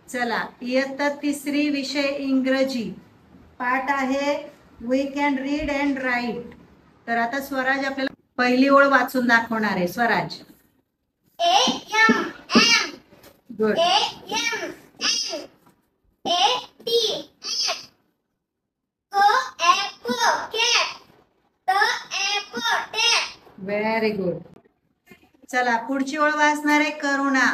चला, इयत्ता तिसरी विषय इंग्रजी पाठ आहे we can read and write. तर आता स्वराज आपल्याला पहिली ओळ वाचून दाखवणार आहे. स्वराज. गुड. Very good. चला, पुढची ओळ वाचणार आहे करुणा.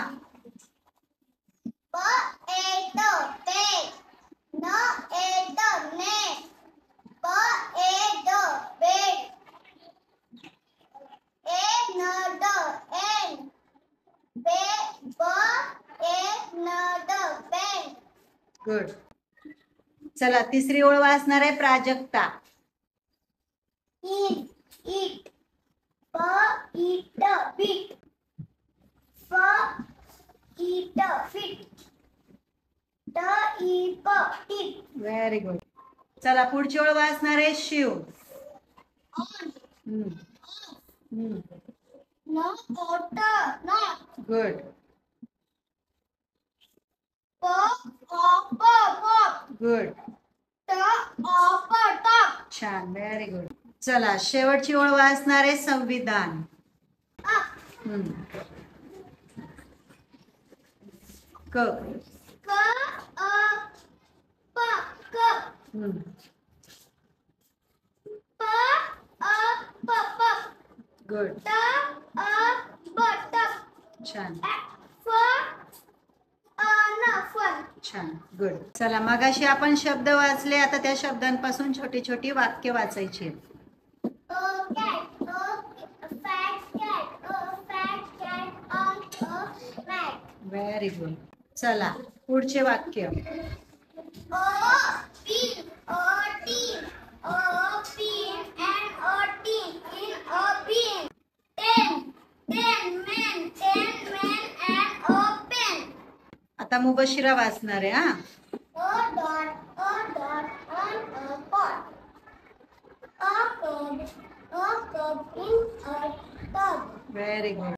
गुड. चला, तिसरी ओळ वाचणार आहे प्राजक्ता. Very good. चला, पुढची ओळ वाचणार आहे शिव. गुड. गुड. छान. Very good. चला, शेवटची ओळ वाचणार आहे संविधान. क. गुड. छान. छान. गुड. चला, मगाशी आपण शब्द वाचले, आता त्या शब्दांपासून छोटी छोटी वाक्य वाचायची. Very good. चला, पुढचे वाक्य. आता मुबशिरा वाचणार आहे. Very good.